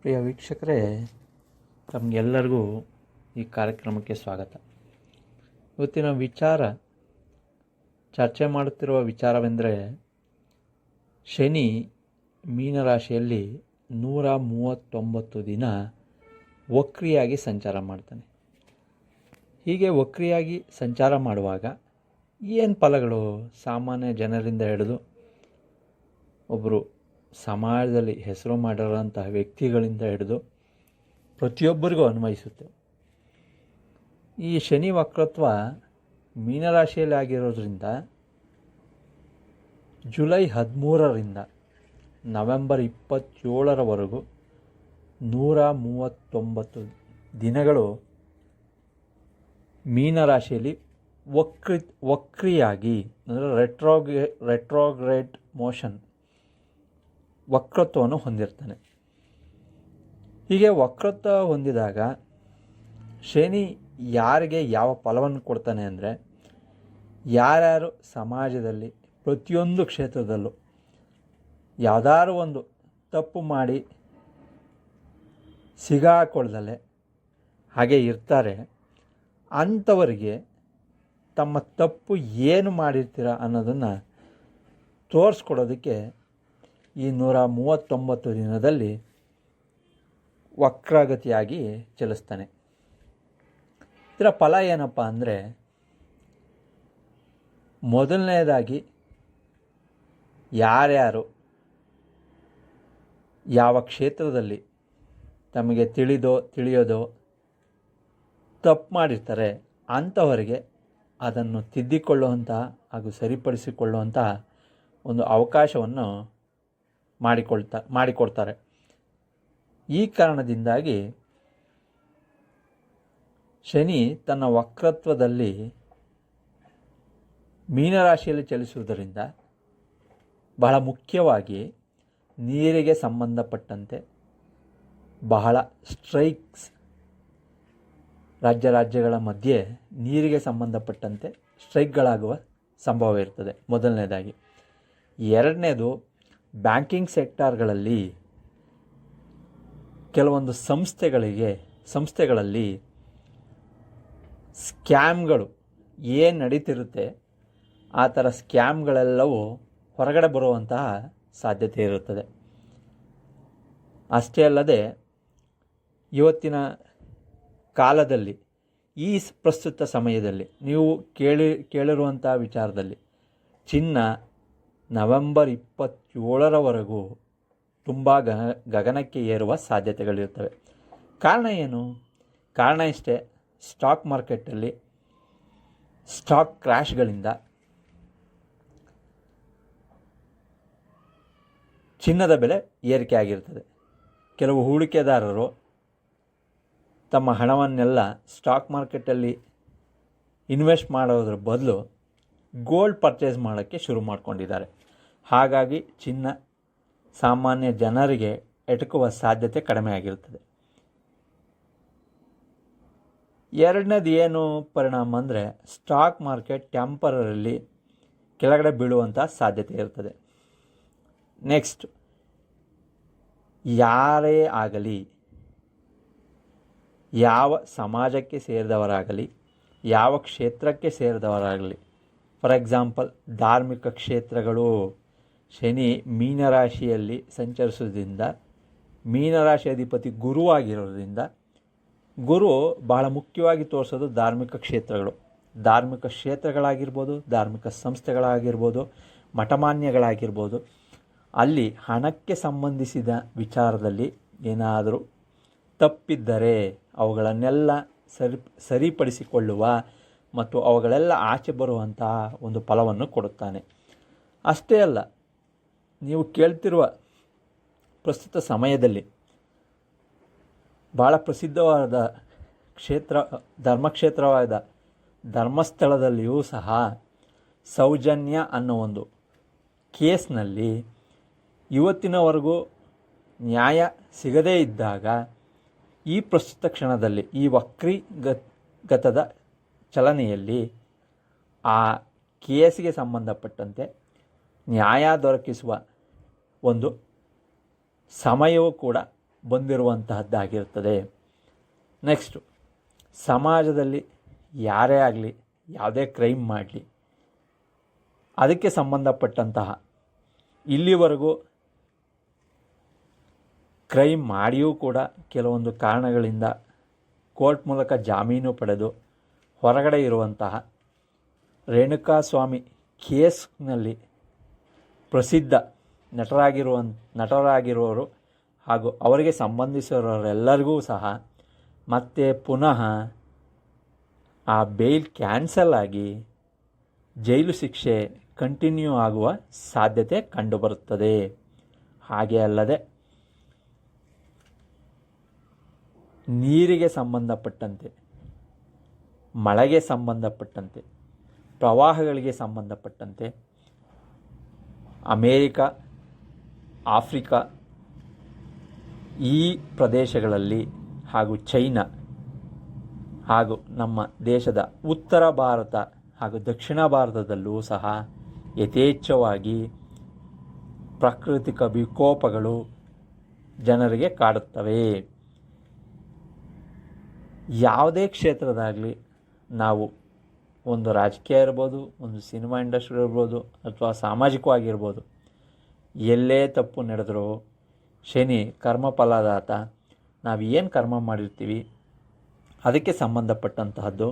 ಪ್ರಿಯ ವೀಕ್ಷಕರೇ, ತಮಗೆಲ್ಲರಿಗೂ ಈ ಕಾರ್ಯಕ್ರಮಕ್ಕೆ ಸ್ವಾಗತ. ಇವತ್ತಿನ ಚರ್ಚೆ ಮಾಡುತ್ತಿರುವ ವಿಚಾರವೆಂದರೆ, ಶನಿ ಮೀನರಾಶಿಯಲ್ಲಿ 139 ದಿನ ವಕ್ರಿಯಾಗಿ ಸಂಚಾರ ಮಾಡ್ತಾನೆ. ಹೀಗೆ ವಕ್ರಿಯಾಗಿ ಸಂಚಾರ ಮಾಡುವಾಗ ಏನು ಫಲಗಳು ಸಾಮಾನ್ಯ ಜನರಿಂದ ಹಿಡಿದು ಒಬ್ಬರು ಸಮಾಜದಲ್ಲಿ ಹೆಸರು ಮಾಡಿರೋಂತಹ ವ್ಯಕ್ತಿಗಳಿಂದ ಹಿಡಿದು ಪ್ರತಿಯೊಬ್ಬರಿಗೂ ಅನ್ವಯಿಸುತ್ತೆ. ಈ ಶನಿ ವಕ್ರತ್ವ ಮೀನರಾಶಿಯಲ್ಲಿ ಆಗಿರೋದ್ರಿಂದ ಜುಲೈ 13ರಿಂದ ನವೆಂಬರ್ 27ರವರೆಗೂ 139 ದಿನಗಳು ಮೀನರಾಶಿಯಲ್ಲಿ ವಕ್ರಿಯಾಗಿ ಅಂದರೆ ರೆಟ್ರೋಗ್ರೇಡ್ ಮೋಷನ್ ವಕ್ರತ್ವವನ್ನು ಹೊಂದಿರ್ತಾನೆ. ಹೀಗೆ ವಕ್ರತ್ವ ಹೊಂದಿದಾಗ ಶನಿ ಯಾರಿಗೆ ಯಾವ ಫಲವನ್ನು ಕೊಡ್ತಾನೆ ಅಂದರೆ, ಯಾರ್ಯಾರು ಸಮಾಜದಲ್ಲಿ ಪ್ರತಿಯೊಂದು ಕ್ಷೇತ್ರದಲ್ಲೂ ಯಾವುದಾದ್ರು ಒಂದು ತಪ್ಪು ಮಾಡಿ ಸಿಗಾಕೊಳ್ಳದಲ್ಲೇ ಹಾಗೆ ಇರ್ತಾರೆ, ಅಂಥವರಿಗೆ ತಮ್ಮ ತಪ್ಪು ಏನು ಮಾಡಿರ್ತೀರ ಅನ್ನೋದನ್ನು ತೋರಿಸ್ಕೊಡೋದಕ್ಕೆ ಈ 139 ದಿನದಲ್ಲಿ ವಕ್ರಗತಿಯಾಗಿ ಚಲಿಸ್ತಾನೆ. ಇದರ ಫಲ ಏನಪ್ಪ ಅಂದರೆ, ಮೊದಲನೇದಾಗಿ ಯಾರ್ಯಾರು ಯಾವ ಕ್ಷೇತ್ರದಲ್ಲಿ ತಮಗೆ ತಿಳಿಯೋದೋ ತಪ್ಪು ಮಾಡಿರ್ತಾರೆ ಅಂಥವರಿಗೆ ಅದನ್ನು ತಿದ್ದಿಕೊಳ್ಳುವಂತಹ ಹಾಗೂ ಸರಿಪಡಿಸಿಕೊಳ್ಳುವಂತಹ ಒಂದು ಅವಕಾಶವನ್ನು ಮಾಡಿಕೊಡ್ತಾರೆ. ಈ ಕಾರಣದಿಂದಾಗಿ ಶನಿ ತನ್ನ ವಕ್ರತ್ವದಲ್ಲಿ ಮೀನರಾಶಿಯಲ್ಲಿ ಚಲಿಸುವುದರಿಂದ ಬಹಳ ಮುಖ್ಯವಾಗಿ ನೀರಿಗೆ ಸಂಬಂಧಪಟ್ಟಂತೆ ಬಹಳ ಸ್ಟ್ರೈಕ್ಸ್ ರಾಜ್ಯಗಳ ಮಧ್ಯೆ ನೀರಿಗೆ ಸಂಬಂಧಪಟ್ಟಂತೆ ಸ್ಟ್ರೈಕ್ಗಳಾಗುವ ಸಂಭವ ಇರ್ತದೆ ಮೊದಲನೇದಾಗಿ. ಎರಡನೇದು, ಬ್ಯಾಂಕಿಂಗ್ ಸೆಕ್ಟಾರ್ಗಳಲ್ಲಿ ಕೆಲವೊಂದು ಸಂಸ್ಥೆಗಳಲ್ಲಿ ಸ್ಕ್ಯಾಮ್ಗಳು ಏನು ನಡೀತಿರುತ್ತೆ ಆ ಥರ ಸ್ಕ್ಯಾಮ್ಗಳೆಲ್ಲವೂ ಹೊರಗಡೆ ಬರುವಂತಹ ಸಾಧ್ಯತೆ ಇರುತ್ತದೆ. ಅಷ್ಟೇ ಅಲ್ಲದೆ ಇವತ್ತಿನ ಕಾಲದಲ್ಲಿ ಈ ಪ್ರಸ್ತುತ ಸಮಯದಲ್ಲಿ ನೀವು ಕೇಳಿರುವಂಥ ವಿಚಾರದಲ್ಲಿ ಚಿನ್ನ ನವೆಂಬರ್ 27ರವರೆಗೂ ತುಂಬ ಗಗನಕ್ಕೆ ಏರುವ ಸಾಧ್ಯತೆಗಳಿರ್ತವೆ. ಕಾರಣ ಏನು? ಕಾರಣ ಇಷ್ಟೇ, ಸ್ಟಾಕ್ ಮಾರ್ಕೆಟಲ್ಲಿ ಸ್ಟಾಕ್ ಕ್ರ್ಯಾಶ್ಗಳಿಂದ ಚಿನ್ನದ ಬೆಲೆ ಏರಿಕೆ ಆಗಿರ್ತದೆ. ಕೆಲವು ಹೂಡಿಕೆದಾರರು ತಮ್ಮ ಹಣವನ್ನೆಲ್ಲ ಸ್ಟಾಕ್ ಮಾರ್ಕೆಟಲ್ಲಿ ಇನ್ವೆಸ್ಟ್ ಮಾಡೋದ್ರ ಬದಲು ಗೋಲ್ಡ್ ಪರ್ಚೇಸ್ ಮಾಡೋಕ್ಕೆ ಶುರು ಮಾಡ್ಕೊಂಡಿದ್ದಾರೆ. ಹಾಗಾಗಿ ಚಿನ್ನ ಸಾಮಾನ್ಯ ಜನರಿಗೆ ಎಟಕುವ ಸಾಧ್ಯತೆ ಕಡಿಮೆ ಆಗಿರುತ್ತದೆ. ಎರಡನೇದು ಏನು ಪರಿಣಾಮ ಅಂದರೆ, ಸ್ಟಾಕ್ ಮಾರ್ಕೆಟ್ ಟೆಂಪರರಿಲಿ ಕೆಳಗಡೆ ಬೀಳುವಂಥ ಸಾಧ್ಯತೆ ಇರ್ತದೆ. ನೆಕ್ಸ್ಟ್, ಯಾರೇ ಆಗಲಿ, ಯಾವ ಸಮಾಜಕ್ಕೆ ಸೇರಿದವರಾಗಲಿ, ಯಾವ ಕ್ಷೇತ್ರಕ್ಕೆ ಸೇರಿದವರಾಗಲಿ, ಫಾರ್ ಎಕ್ಸಾಂಪಲ್ ಧಾರ್ಮಿಕ ಕ್ಷೇತ್ರಗಳು ಶನಿ ಮೀನರಾಶಿಯಲ್ಲಿ ಸಂಚರಿಸೋದ್ರಿಂದ, ಮೀನರಾಶಿ ಅಧಿಪತಿ ಗುರುವಾಗಿರೋದ್ರಿಂದ, ಗುರು ಬಹಳ ಮುಖ್ಯವಾಗಿ ತೋರಿಸೋದು ಧಾರ್ಮಿಕ ಕ್ಷೇತ್ರಗಳಾಗಿರ್ಬೋದು, ಧಾರ್ಮಿಕ ಸಂಸ್ಥೆಗಳಾಗಿರ್ಬೋದು, ಮಠಮಾನ್ಯಗಳಾಗಿರ್ಬೋದು. ಅಲ್ಲಿ ಹಣಕ್ಕೆ ಸಂಬಂಧಿಸಿದ ವಿಚಾರದಲ್ಲಿ ಏನಾದರೂ ತಪ್ಪಿದ್ದರೆ ಅವುಗಳನ್ನೆಲ್ಲ ಸರಿಪಡಿಸಿಕೊಳ್ಳುವ ಮತ್ತು ಅವುಗಳೆಲ್ಲ ಆಚೆ ಬರುವಂತಹ ಒಂದು ಫಲವನ್ನು ಕೊಡುತ್ತಾನೆ. ಅಷ್ಟೇ ಅಲ್ಲ, ನೀವು ಕೇಳ್ತಿರುವ ಪ್ರಸ್ತುತ ಸಮಯದಲ್ಲಿ ಭಾಳ ಪ್ರಸಿದ್ಧವಾದ ಧರ್ಮಕ್ಷೇತ್ರವಾದ ಧರ್ಮಸ್ಥಳದಲ್ಲಿಯೂ ಸಹ ಸೌಜನ್ಯ ಅನ್ನೋ ಒಂದು ಕೇಸ್ನಲ್ಲಿ ಇವತ್ತಿನವರೆಗೂ ನ್ಯಾಯ ಸಿಗದೇ ಇದ್ದಾಗ ಈ ಪ್ರಸ್ತುತ ಕ್ಷಣದಲ್ಲಿ ಈ ವಕ್ರೀಗತದ ಚಲನೆಯಲ್ಲಿ ಆ ಕೇಸಿಗೆ ಸಂಬಂಧಪಟ್ಟಂತೆ ನ್ಯಾಯ ದೊರಕಿಸುವ ಒಂದು ಸಮಯವೂ ಕೂಡ ಬಂದಿರುವಂತಹದ್ದಾಗಿರ್ತದೆ. ನೆಕ್ಸ್ಟು, ಸಮಾಜದಲ್ಲಿ ಯಾರೇ ಆಗಲಿ ಯಾವುದೇ ಕ್ರೈಮ್ ಮಾಡಲಿ ಅದಕ್ಕೆ ಸಂಬಂಧಪಟ್ಟಂತಹ ಇಲ್ಲಿವರೆಗೂ ಕ್ರೈಮ್ ಮಾಡಿಯೂ ಕೂಡ ಕೆಲವೊಂದು ಕಾರಣಗಳಿಂದ ಕೋರ್ಟ್ ಮೂಲಕ ಜಾಮೀನು ಪಡೆದು ಹೊರಗಡೆ ಇರುವಂತಹ ರೇಣುಕಾಸ್ವಾಮಿ ಕೇಸ್ನಲ್ಲಿ ಪ್ರಸಿದ್ಧ ನಟರಾಗಿರುವವರು ಹಾಗೂ ಅವರಿಗೆ ಸಂಬಂಧಿಸಿರೋರೆಲ್ಲರಿಗೂ ಸಹ ಮತ್ತೆ ಪುನಃ ಆ ಬೇಲ್ ಕ್ಯಾನ್ಸಲ್ ಆಗಿ ಜೈಲು ಶಿಕ್ಷೆ ಕಂಟಿನ್ಯೂ ಆಗುವ ಸಾಧ್ಯತೆ ಕಂಡುಬರುತ್ತದೆ. ಹಾಗೆ ಅಲ್ಲದೆ ನೀರಿಗೆ ಸಂಬಂಧಪಟ್ಟಂತೆ, ಮಳೆಗೆ ಸಂಬಂಧಪಟ್ಟಂತೆ, ಪ್ರವಾಹಗಳಿಗೆ ಸಂಬಂಧಪಟ್ಟಂತೆ ಅಮೇರಿಕಾ, ಆಫ್ರಿಕಾ ಈ ಪ್ರದೇಶಗಳಲ್ಲಿ ಹಾಗೂ ಚೈನಾ ಹಾಗೂ ನಮ್ಮ ದೇಶದ ಉತ್ತರ ಭಾರತ ಹಾಗೂ ದಕ್ಷಿಣ ಭಾರತದಲ್ಲೂ ಸಹ ಯಥೇಚ್ಛವಾಗಿ ಪ್ರಾಕೃತಿಕ ವಿಕೋಪಗಳು ಜನರಿಗೆ ಕಾಡುತ್ತವೆ. ಯಾವುದೇ ಕ್ಷೇತ್ರದಾಗಲಿ ನಾವು ಒಂದು ರಾಜಕೀಯ ಇರ್ಬೋದು, ಒಂದು ಸಿನಿಮಾ ಇಂಡಸ್ಟ್ರಿ ಇರ್ಬೋದು, ಅಥವಾ ಸಾಮಾಜಿಕವಾಗಿರ್ಬೋದು, ಎಲ್ಲೇ ತಪ್ಪು ನಡೆದರೂ ಶನಿ ಕರ್ಮಫಲದಾತ. ನಾವು ಏನು ಕರ್ಮ ಮಾಡಿರ್ತೀವಿ ಅದಕ್ಕೆ ಸಂಬಂಧಪಟ್ಟಂತಹದ್ದು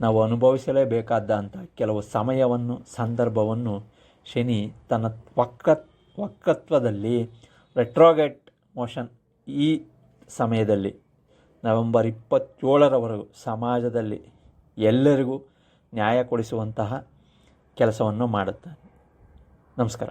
ನಾವು ಅನುಭವಿಸಲೇಬೇಕಾದಂಥ ಕೆಲವು ಸಮಯವನ್ನು, ಸಂದರ್ಭವನ್ನು ಶನಿ ತನ್ನ ವಕ್ರತ್ವದಲ್ಲಿ ರೆಟ್ರೋಗೇಟ್ ಮೋಷನ್ ಈ ಸಮಯದಲ್ಲಿ ನವೆಂಬರ್ 27ರವರೆಗೂ ಸಮಾಜದಲ್ಲಿ ಎಲ್ಲರಿಗೂ ನ್ಯಾಯ ಕೊಡಿಸುವಂತಹ ಕೆಲಸವನ್ನು ಮಾಡುತ್ತಾನೆ. ನಮಸ್ಕಾರ.